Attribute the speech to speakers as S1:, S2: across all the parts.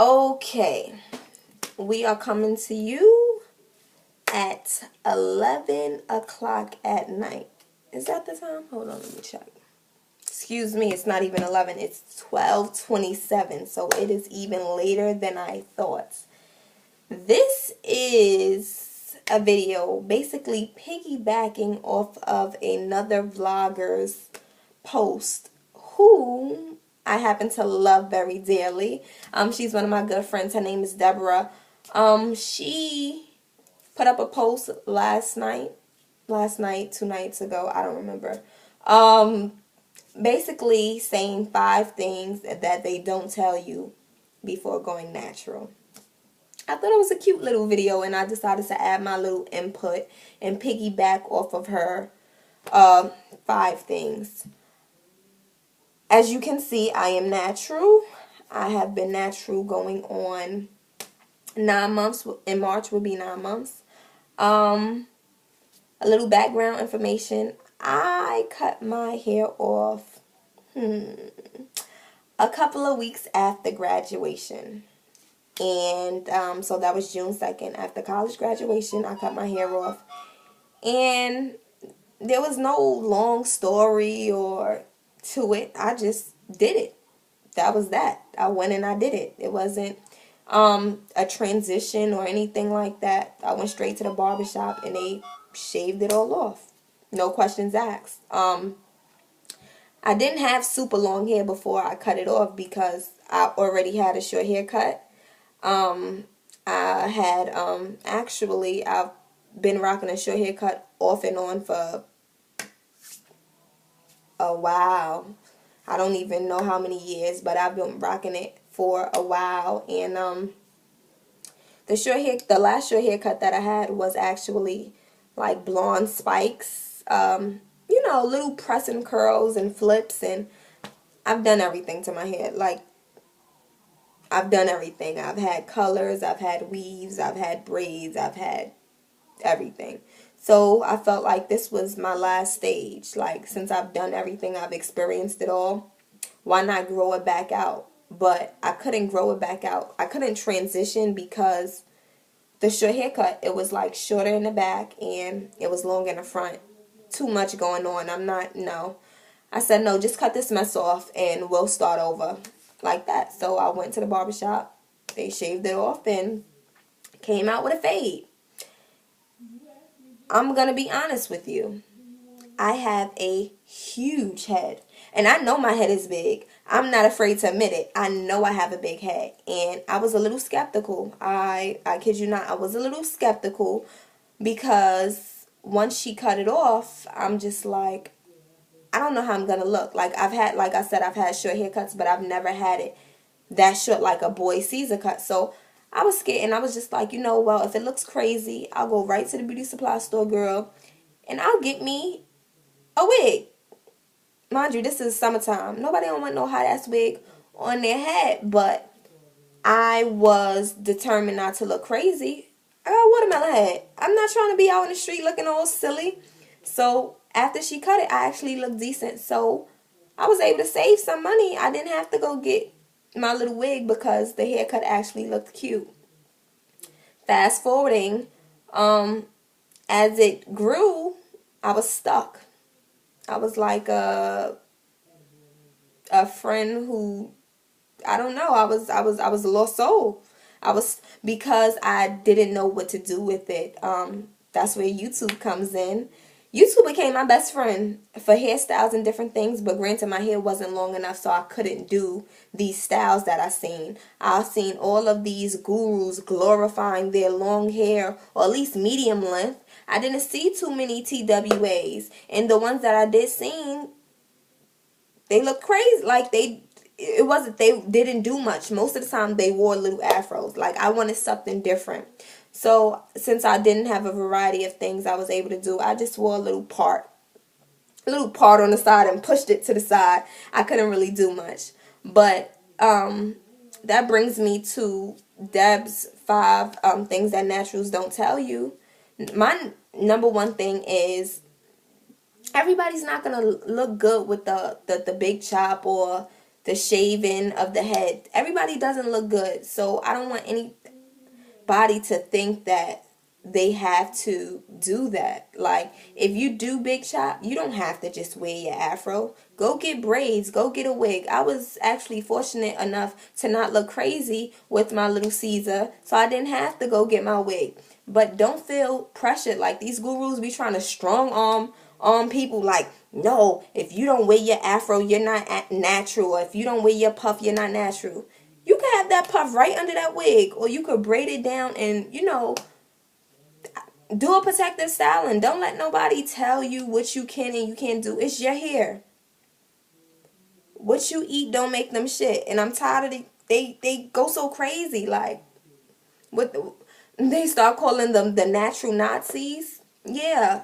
S1: Okay, we are coming to you at 11 o'clock at night. Is that the time? Hold on, let me check. Excuse me, it's not even 11, it's 12:27, so it is even later than I thought. This is a video basically piggybacking off of another vlogger's post who I happen to love very dearly. She's one of my good friends. Her name is Deborah. She put up a post last night, 2 nights ago, I don't remember. Basically saying 5 things that they don't tell you before going natural. I thought it was a cute little video, and I decided to add my little input and piggyback off of her 5 things. As you can see, I am natural. I have been natural going on 9 months. In March will be 9 months. A little background information. I cut my hair off a couple of weeks after graduation. And so that was June 2nd. After college graduation, I cut my hair off. And there was no long story or to it. I just did it. That was that. I went and I did it. It wasn't a transition or anything like that. I went straight to the barbershop and they shaved it all off. No questions asked. I didn't have super long hair before I cut it off because I already had a short haircut. I had actually I've been rocking a short haircut off and on for a while. I don't even know how many years, but I've been rocking it for a while. And the last short haircut that I had was actually like blonde spikes. You know, little pressing curls and flips, and I've done everything to my hair. Like, I've done everything. I've had colors, I've had weaves, I've had braids, I've had everything. So I felt like this was my last stage. Like, since I've done everything, I've experienced it all, why not grow it back out? But I couldn't grow it back out. I couldn't transition because the short haircut, it was like shorter in the back and it was long in the front. Too much going on. No. I said, no, just cut this mess off and we'll start over. Like that. So I went to the barbershop. They shaved it off and came out with a fade. I'm going to be honest with you. I have a huge head. And I know my head is big. I'm not afraid to admit it. I know I have a big head. And I was a little skeptical. I kid you not. I was a little skeptical because once she cut it off, I'm just like, I don't know how I'm going to look. Like I said, I've had short haircuts, but I've never had it that short like a boy Caesar cut. So I was scared, and I was just like, well, if it looks crazy, I'll go right to the beauty supply store, girl, and I'll get me a wig. Mind you, this is summertime. Nobody don't want no hot-ass wig on their head, but I was determined not to look crazy. I got a watermelon head. I'm not trying to be out in the street looking all silly. So after she cut it, I actually looked decent. So I was able to save some money. I didn't have to go get my little wig because the haircut actually looked cute. Fast forwarding, as it grew, I was stuck. I was like a friend who, I don't know, I was a lost soul. Because I didn't know what to do with it. That's where YouTube comes in. YouTube became my best friend for hairstyles and different things, but granted my hair wasn't long enough, so I couldn't do these styles that I've seen. I've seen all of these gurus glorifying their long hair, or at least medium length. I didn't see too many TWAs, and the ones that I did see, they look crazy. Like they didn't do much. Most of the time they wore little afros. Like I wanted something different. So since I didn't have a variety of things I was able to do, I just wore a little part on the side and pushed it to the side. I couldn't really do much. But that brings me to Deb's 5 things that naturals don't tell you. My number one thing is everybody's not going to look good with the big chop or the shaving of the head. Everybody doesn't look good. So I don't want anybody to think that they have to do that. Like, if you do big chop, you don't have to just wear your afro. Go get braids, go get a wig. I was actually fortunate enough to not look crazy with my little Caesar, so I didn't have to go get my wig. But don't feel pressured. Like, these gurus be trying to strong arm people, like, no, if you don't wear your afro, you're not natural. Or if you don't wear your puff, you're not natural. You can have that puff right under that wig, or you could braid it down and, do a protective styling. Don't let nobody tell you what you can and you can't do. It's your hair. What you eat don't make them shit. And I'm tired of they go so crazy. Like, they start calling them the natural Nazis. Yeah,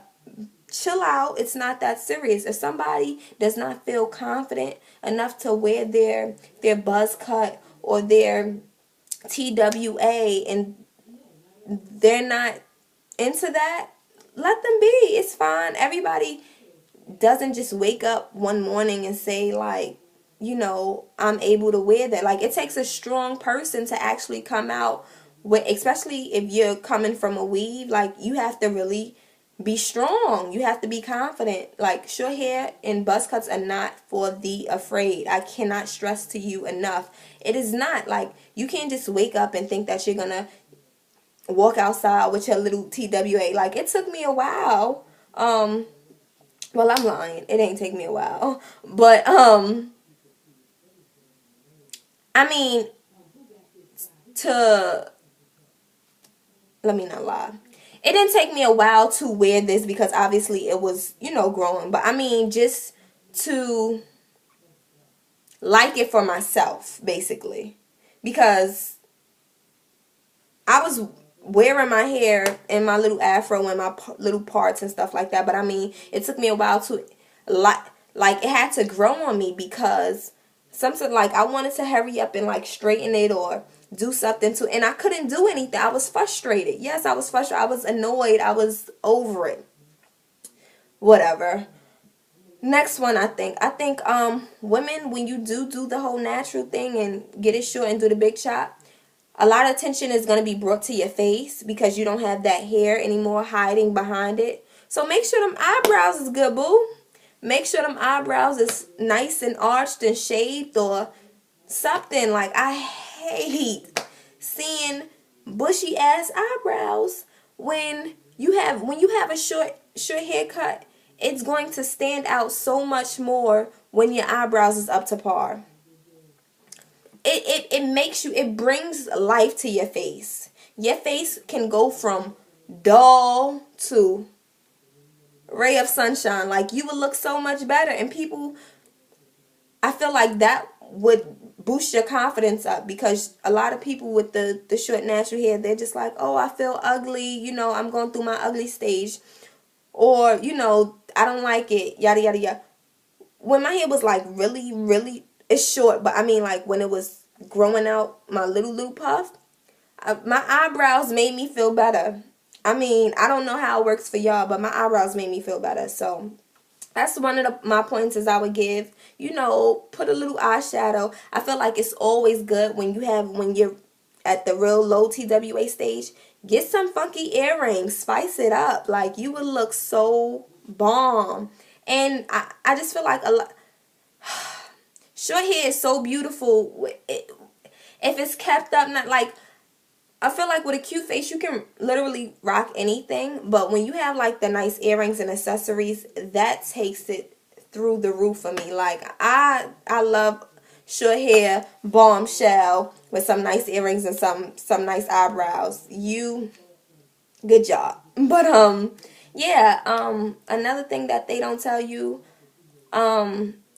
S1: chill out. It's not that serious. If somebody does not feel confident enough to wear their buzz cut or their TWA and they're not into that, let them be. It's fine. Everybody doesn't just wake up one morning and say, like, I'm able to wear that. Like, it takes a strong person to actually come out with, especially if you're coming from a weave. Like, you have to really be strong. You have to be confident. Like, short hair and buzz cuts are not for the afraid. I cannot stress to you enough. It is not. Like, you can't just wake up and think that you're gonna walk outside with your little TWA. Like, it took me a while. Well, I'm lying. It ain't take me a while. But, I mean, let me not lie. It didn't take me a while to wear this because obviously it was, growing. But, I mean, just to like it for myself, basically. Because I was wearing my hair and my little afro and my little parts and stuff like that. But I mean, it took me a while to like it had to grow on me because something like I wanted to hurry up and like straighten it or do something to, and I couldn't do anything. I was frustrated. Yes, I was frustrated. I was annoyed. I was over it. Whatever. Next one, I think women, when you do the whole natural thing and get it short and do the big chop, a lot of attention is going to be brought to your face because you don't have that hair anymore hiding behind it. So make sure them eyebrows is good, boo. Make sure them eyebrows is nice and arched and shaved or something. Like, I hate seeing bushy ass eyebrows when you have a short haircut. It's going to stand out so much more when your eyebrows is up to par. It brings life to your face. Your face can go from dull to ray of sunshine. Like, you would look so much better. And people, I feel like that would boost your confidence up because a lot of people with the short natural hair, they're just like, oh, I feel ugly. I'm going through my ugly stage. Or, I don't like it. Yada, yada, yada. When my hair was like really, really, it's short, but I mean, like, when it was growing out my little puff, my eyebrows made me feel better. I mean, I don't know how it works for y'all, but my eyebrows made me feel better. So that's one of my pointers I would give. Put a little eyeshadow. I feel like it's always good when you're at the real low TWA stage. Get some funky earrings. Spice it up. Like, you would look so bomb. And I just feel like a lot. Short hair is so beautiful if it's kept up. Not like, I feel like with a cute face you can literally rock anything, but when you have like the nice earrings and accessories, that takes it through the roof for me. Like, I love short hair bombshell with some nice earrings and some nice eyebrows. Good job. But yeah, another thing that they don't tell you,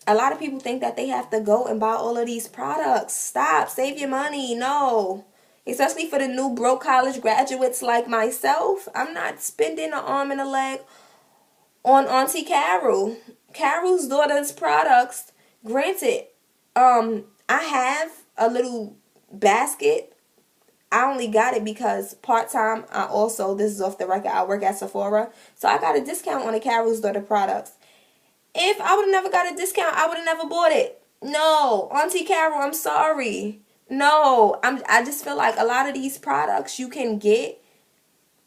S1: a lot of people think that they have to go and buy all of these products. Stop. Save your money. No. Especially for the new broke college graduates like myself. I'm not spending an arm and a leg on Auntie Carol. Carol's daughter's products. Granted, I have a little basket. I only got it because part-time, this is off the record, I work at Sephora. So I got a discount on the Carol's daughter products. If I would have never got a discount, I would have never bought it. No, Auntie Carol, I'm sorry. No, I just feel like a lot of these products you can get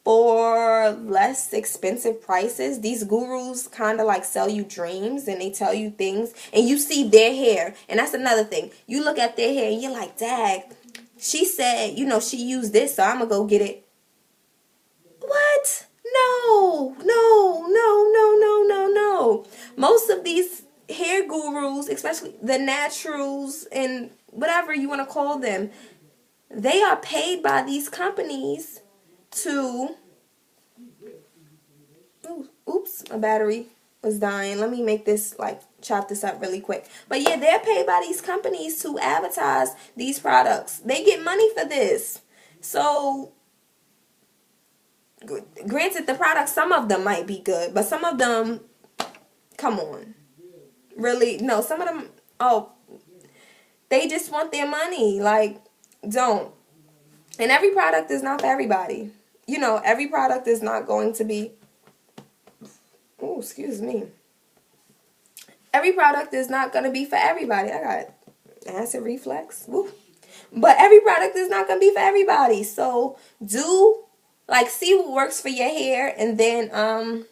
S1: for less expensive prices. These gurus kind of like sell you dreams and they tell you things and you see their hair. And that's another thing. You look at their hair and you're like, "Dag, she said, she used this, so I'm going to go get it." What? No, no, no, no, no, no, no. Most of these hair gurus, especially the naturals and whatever you want to call them, they are paid by these companies to. Oops, my battery was dying. Let me make this, chop this up really quick. But yeah, they're paid by these companies to advertise these products. They get money for this. So, granted, the products, some of them might be good, but some of them, come on. Really? No, some of them, they just want their money. Like, don't. And every product is not for everybody. Every product is not going to be. Oh, excuse me. Every product is not going to be for everybody. I got acid reflux. Woo. But every product is not going to be for everybody. So see what works for your hair and then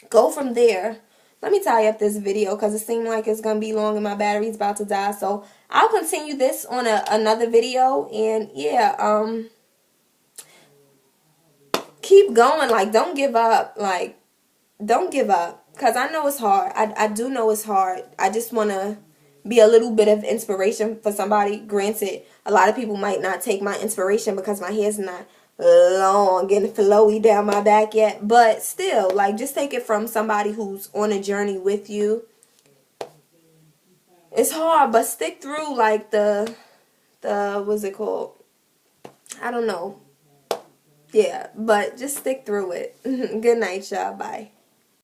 S1: go from there. Let me tie up this video because it seemed like it's going to be long and my battery's about to die. So I'll continue this on another video. And yeah, keep going. Like, don't give up. Like, don't give up. Because I know it's hard. I do know it's hard. I just want to be a little bit of inspiration for somebody. Granted, a lot of people might not take my inspiration because my hair's not long and flowy down my back yet. But still, just take it from somebody who's on a journey with you. It's hard, but stick through the what's it called? I don't know. Yeah, but just stick through it. Good night, y'all. Bye.